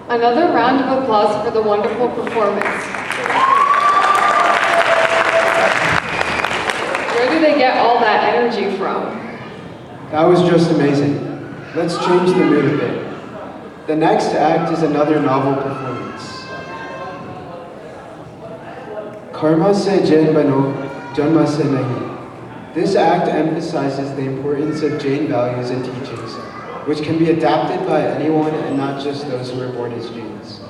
Another round of applause for the wonderful performance. Where do they get all that energy from? That was just amazing. Let's change the mood a bit. The next act is another novel performance. Karma se Jain Bano, Janma se Nahi. This act emphasizes the importance of Jain values and teachings, which can be adapted by anyone and not just those who are born as Jains.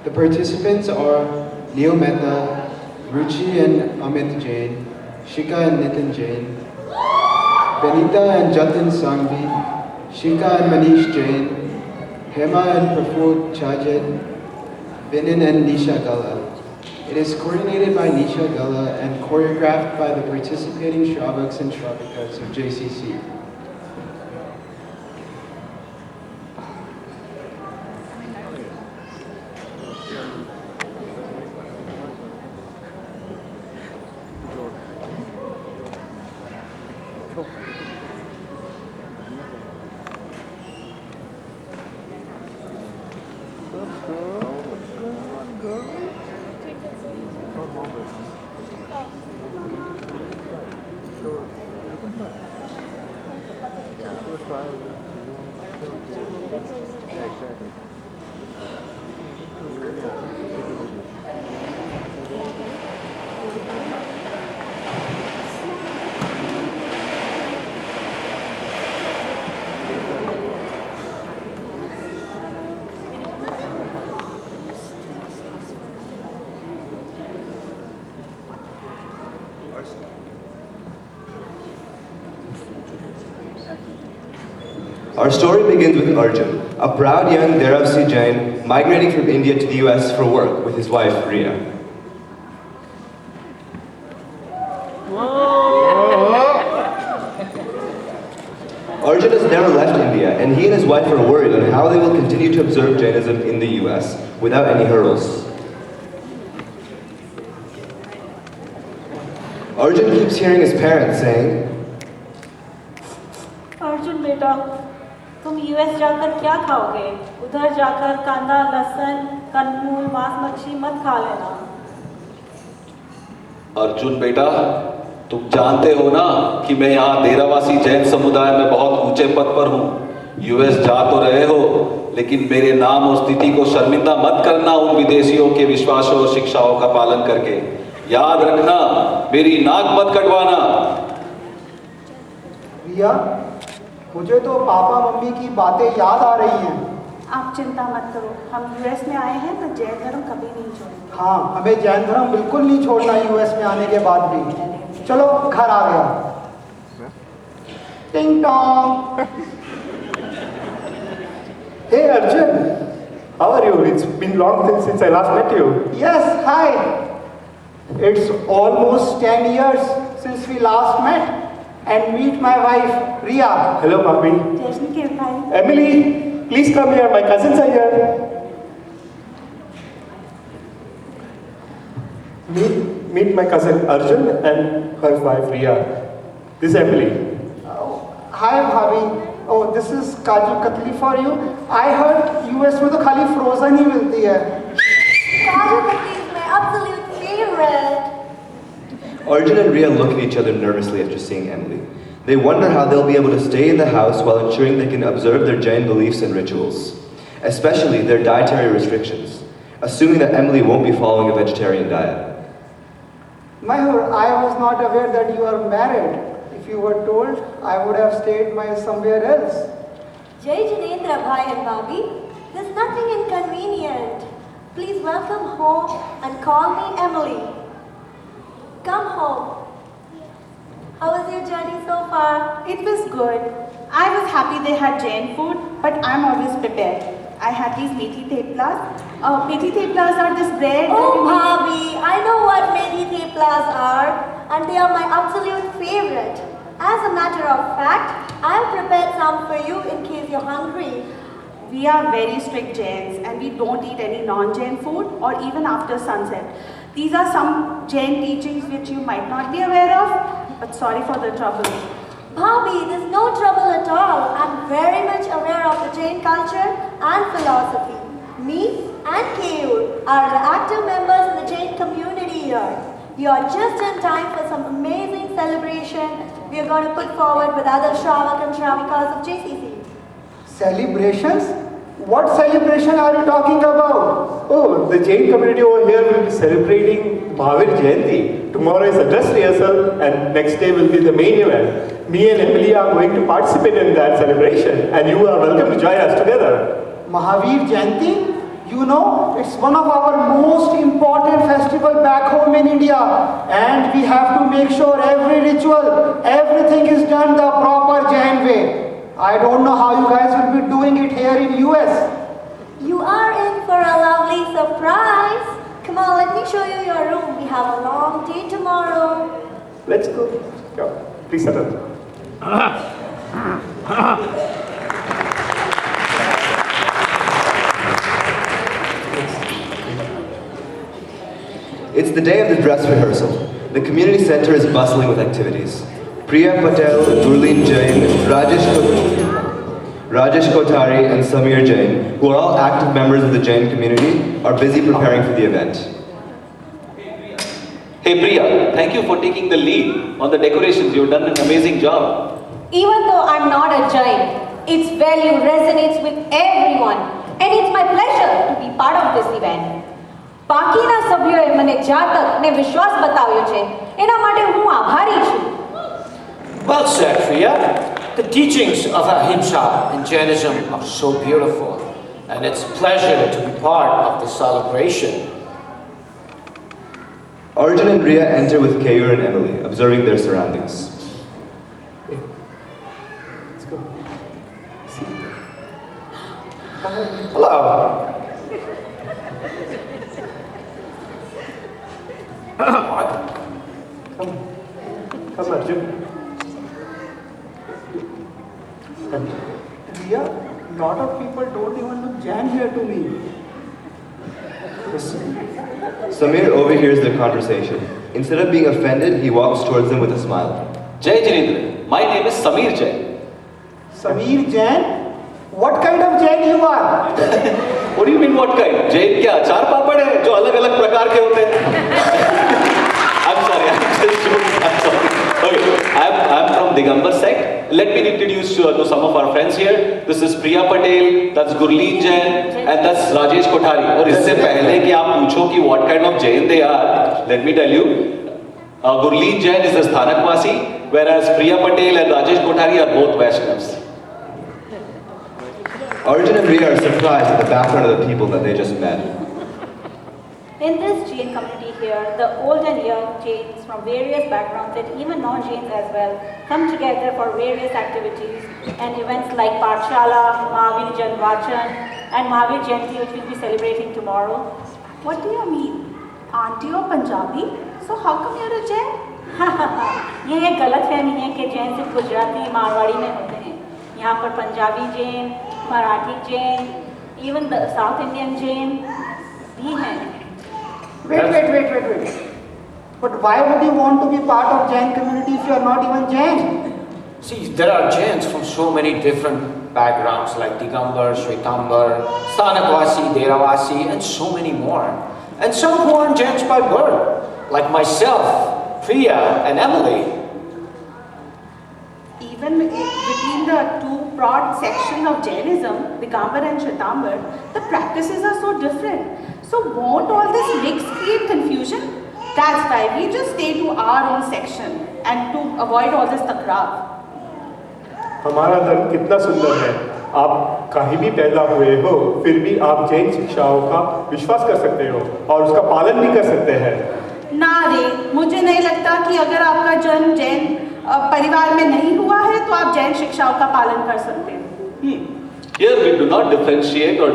The participants are Mehta, Ruchi and Amit Jain, Shikha and Nitin Jain, Binita and Jathin Sanghvi, Shikha and Manish Jain, Hema and Praful Chhajed, Vinen and Nisha Gala. It is coordinated by Nisha Gala and choreographed by the participating Shravaks and Shravikas of JCC. Our story begins with Arjun, a proud young Deravsi Jain migrating from India to the US for work with his wife, Riya. Arjun has never left India, and he and his wife are worried on how they will continue to observe Jainism in the US without any hurdles. Arjun keeps hearing his parents saying, Arjun बेटा, तुम US जाकर क्या खाओगे? उधर जाकर कांदा, लहसुन, कंदमूल, मांस मच्छी मत खा लेना। अर्जुन बेटा, तुम जानते हो ना कि मैं यहाँ डेरावासी जैन समुदाय में बहुत ऊंचे पद पर हूँ। यूएस जा तो रहे हो, लेकिन मेरे नाम और स्थिति को शर्मिंदा मत करना उन विदेशियों के विश्वासों और शिक्षाओं का पालन करके। याद रखना, मेरी नाक मत कटवाना। रिया, मुझे तो पापा मम्मी की बातें याद आ रही हैं। आप चिंता मत करो, हम यूएस में आए हैं तो जैन धर्म कभी नहीं छोड़ेंगे। हाँ, हमें जैन धर्म बिल्कुल नहीं छोड़ना यूएस में आने के बाद भी। चलो, घर आ गया। टिंग Tong. Hey Arjun, how are you? It's been long since I last met you. Yes, hi. It's almost 10 years since we last met. And meet my wife, Riya. Hello, Bobby. Emily, please come here. My cousins are here. Meet my cousin Arjun and her wife Riya. This is Emily. Oh, hi, Bhabhi. Oh, this is Kaju Katli for you. I heard US में तो खाली frozen ही मिलती है. Kaju Katli is my absolute favorite. Arjun and Riya look at each other nervously after seeing Emily. They wonder how they'll be able to stay in the house while ensuring they can observe their Jain beliefs and rituals, especially their dietary restrictions, assuming that Emily won't be following a vegetarian diet. Mayur, I was not aware that you are married. If you were told, I would have stayed somewhere else. Jai Jinendra Bhai and Bhabhi, there's nothing inconvenient. Please welcome home and call me Emily. Come home. How was your journey so far? It was good. I was happy they had Jain food, but I'm always prepared. I had these methi theplas. Methi theplas are this bread. Oh, Bhabhi, I know what methi theplas are, and they are my absolute favorite. As a matter of fact, I have prepared some for you in case you're hungry. We are very strict Jains, and we don't eat any non-Jain food or even after sunset. These are some Jain teachings which you might not be aware of, but sorry for the trouble. Bhabhi, there's no trouble at all. I'm very much aware of the Jain culture and philosophy. Me and Keyur are the active members in the Jain community here. We are just in time for some amazing celebration we are going to put forward with other Shravak and Shravikas of JCC. Celebrations? What celebration are you talking about? Oh, the Jain community over here will be celebrating Mahavir Jayanti. Tomorrow is a dress rehearsal and next day will be the main event. Me and Emily are going to participate in that celebration and you are welcome to join us together. Mahavir Jayanti? You know, it's one of our most important festival back home in India. And we have to make sure every ritual, everything is done the proper Jain way. I don't know how you guys will be doing it here in US. You are in for a lovely surprise. Come on, let me show you your room. We have a long day tomorrow. Let's go. Go. Please settle. It's the day of the dress rehearsal. The community center is bustling with activities. Priya Patel, Gurleen Jain, Rajesh Kothari and Samir Jain, who are all active members of the Jain community, are busy preparing for the event. Hey Priya, thank you for taking the lead on the decorations. You've done an amazing job. Even though I'm not a Jain, its value resonates with everyone and it's my pleasure to be part of this event. બાકીના સભ્યોએ મને જાતક ને વિશ્વાસ બતાવ્યો છે એના માટે હું આભારી છું. Well said, Priya. The teachings of Ahimsa and Jainism are so beautiful, and it's a pleasure to be part of the celebration. Arjun and Riya enter with Keyur and Emily, observing their surroundings. Let's go. Hello. Come Arjun. Riya, lot of people don't even look Jain here to me. Samir overhears their conversation. Instead of being offended, he walks towards them with a smile. Jai Janendra, my name is Samir Jain. Samir Jain? What kind of Jain you are? What do you mean what kind? Jain क्या चार पापड़ है जो अलग अलग प्रकार के होते हैं? I'm sorry, I'm just joking. I'm sorry. Okay, I'm from Digambar sect. Let me introduce you to some of our friends here. This is Priya Patel, that's Gurleen Jain, and that's Rajesh Kothari. और इससे पहले कि आप पूछो कि what kind of Jain they are, let me tell you. Gurleen Jain is a Sthanakvasi, whereas Priya Patel and Rajesh Kothari are both Vaishnavas. Arjun and Riya are surprised at the background of the people that they just met. In this Jain community here, the old and young Jains from various backgrounds and even non-Jains as well come together for various activities and events like Pathshala, Mahavir Janvachan and Mahavir Jayanti, which we'll be celebrating tomorrow. What do you mean? Aren't you a Punjabi? So how come you're a Jain? ये एक गलतफहमी है कि जैन सिर्फ गुजराती मारवाड़ी में होते हैं. यहाँ पर Punjabi Jain, Marathi Jain, even the south Indian Jain भी हैं. Wait. But why would you want to be part of Jain community if you are not even Jain? See, there are Jains from so many different backgrounds like Digambar, Shwetambar, Sthanakvasi, Deravasi, and so many more. And some who aren't Jains by birth, like myself, Priya, and Emily. Even between the two broad sections of Jainism, Digambar and Shwetambar, the practices are so different. So won't all this mix create confusion? That's why we just stay to our own section and to avoid all this takrar. हमारा धर्म कितना सुंदर है. आप कहीं भी पैदा हुए हो, फिर भी आप जैन शिक्षाओं का विश्वास कर सकते हो और उसका पालन भी कर सकते हैं. ना रे, मुझे नहीं लगता कि अगर आपका जन्म जैन परिवार में नहीं हुआ है तो आप जैन शिक्षाओं का पालन कर सकते हैं. Here we do not differentiate or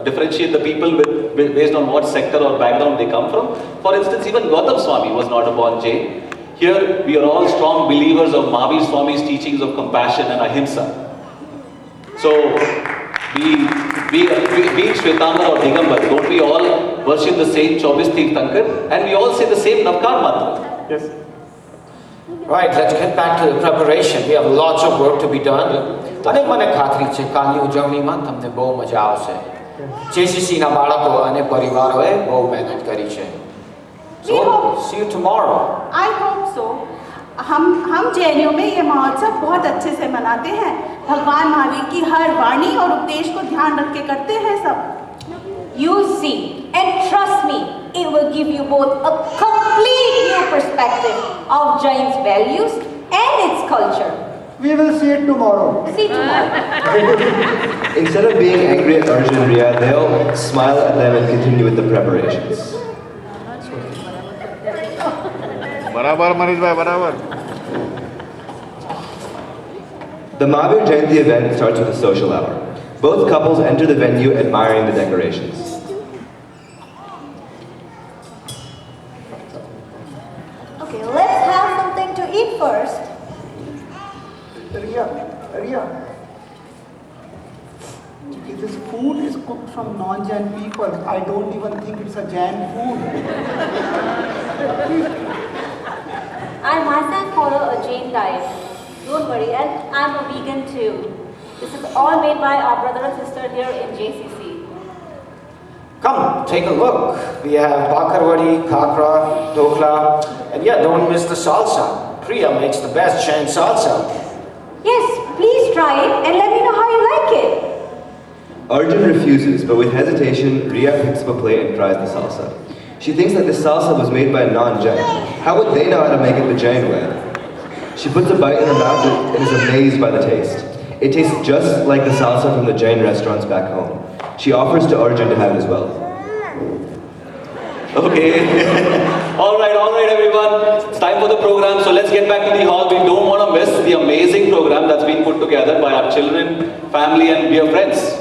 differentiate the people based on what sector or background they come from. For instance, even Gautam Swami was not a born Jain. Here we are all strong believers of Mahavir Swami's teachings of compassion and ahimsa. So, be it Shwetambar or Digambar, don't we all worship the same 24 Tirthankar and we all say the same Navkar mantra? Yes. Right, let's get back to the preparation. We have lots of work to be done. અને મને ખાતરી છે કાલની ઉજવણીમાં તમને બહુ મજા આવશે. JCCના બાળકો અને પરિવારોએ બહુ મહેનત કરી છે. We hope- See you tomorrow. I hope so. हम जैनियों में ये महोत्सव बहुत अच्छे से मनाते हैं. भगवान महावीर की हर वाणी और उपदेश को ध्यान रख के करते हैं सब. You see, and trust me, it will give you both a complete new perspective of Jain's values and its culture. We will see it tomorrow. See tomorrow. Instead of being angry at Arjun and Riya, they'll smile at them and continue with the preparations. बराबर मनीष भाई बराबर. The Mahavir Jayanti event starts with a social hour. Both couples enter the venue admiring the decorations. Okay, let's have something to eat first. Riya, if this food is cooked from non-Jain people, I don't even think it's a Jain food. I myself follow a Jain diet. Don't worry, and I'm a vegan too. This is all made by our brother and sister here in JCC. Come, take a look. We have bakarwadi, kakra, dokla, and yeah, don't miss the salsa. Priya makes the best Jain salsa. Yes, please try it and let me know how you like it. Arjun refuses, but with hesitation, Riya picks up a plate and tries the salsa. She thinks that this salsa was made by a non-Jain. How would they know how to make it the Jain way? She puts a bite in her mouth and is amazed by the taste. It tastes just like the salsa from the Jain restaurants back home. She offers to Arjun to have it as well. Okay. all right, everyone. It's time for the program. So let's get back to the hall. We don't want to miss the amazing program that's been put together by our children, family, and dear friends.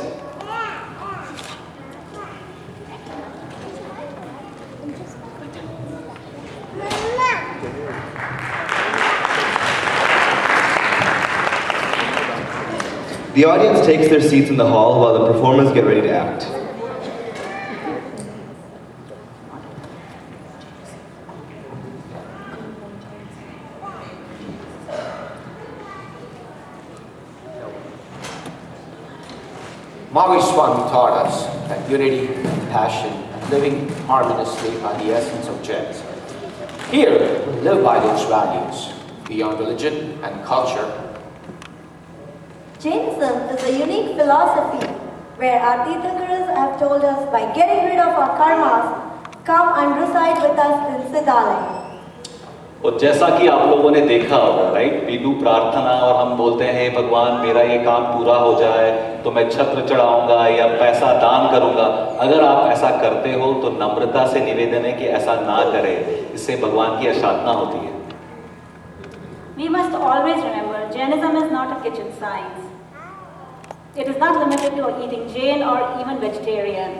The audience takes their seats in the hall while the performers get ready to act. Mahavir Swami taught us that unity, compassion, and living harmoniously are the essence of Jains. Here, we live by those values, beyond religion and culture. Jainism is a unique philosophy where our Tirthankars have told us by getting rid of our karmas, come and reside with us in Siddhalaya. और जैसा कि आप लोगों ने देखा होगा, right, we do प्रार्थना और हम बोलते हैं भगवान मेरा ये काम पूरा हो जाए तो मैं छत्र चढ़ाऊंगा या पैसा दान करूंगा. अगर आप ऐसा करते हो तो नम्रता से निवेदन है कि ऐसा ना करें, इससे भगवान की अशाधना होती है. We must always remember, Jainism is not a kitchen science. It is not limited to eating Jain or even vegetarian.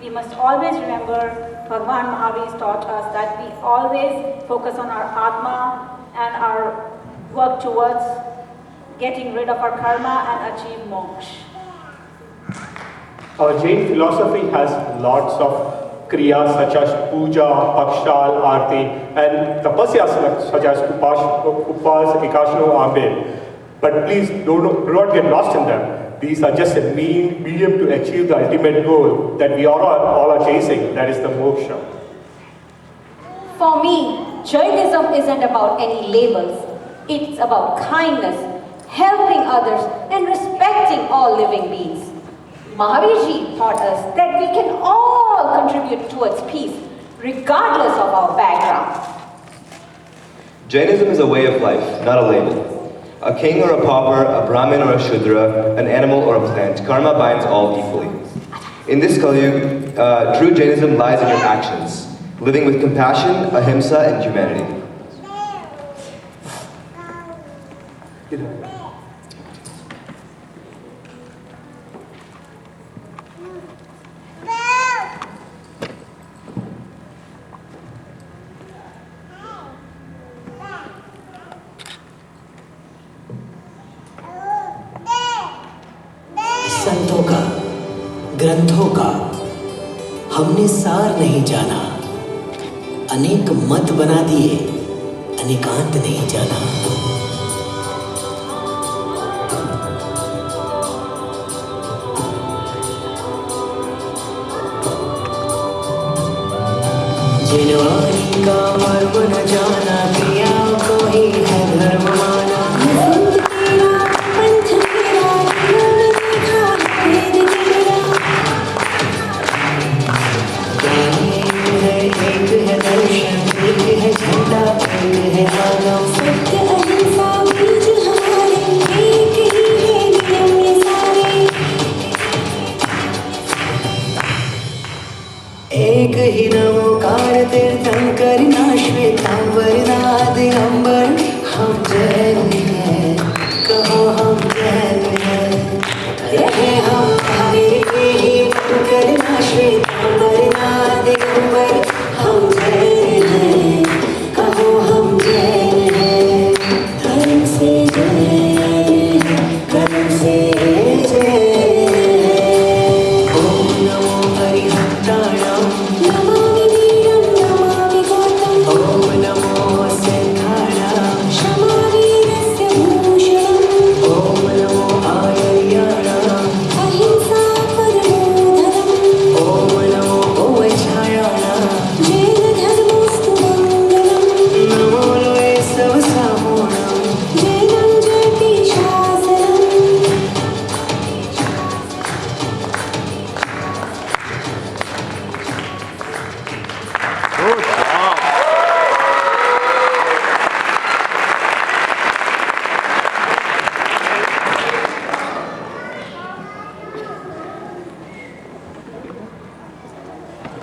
We must always remember, Bhagwan Mahavir taught us that we always focus on our Atma and our work towards getting rid of our karma and achieve moksha. Our Jain philosophy has lots of kriyas such as puja, pakshal, arti, and tapasyas such as upas, ekashno, ambel. But please do not get lost in them. These are just a medium to achieve the ultimate goal that we all are chasing, that is the moksha. For me, Jainism isn't about any labels. It's about kindness, helping others, and respecting all living beings. Mahavirji taught us that we can all contribute towards peace, regardless of our background. Jainism is a way of life, not a label. A king or a pauper, a brahmin or a shudra, an animal or a plant, karma binds all equally. In this Kalyug, true Jainism lies in your actions, living with compassion, ahimsa, and humanity. संतों का, ग्रंथों का हमने सार नहीं जाना, अनेक मत बना दिए, अनेकांत नहीं जाना. जिनवानी का मर्म न जाना, प्रिय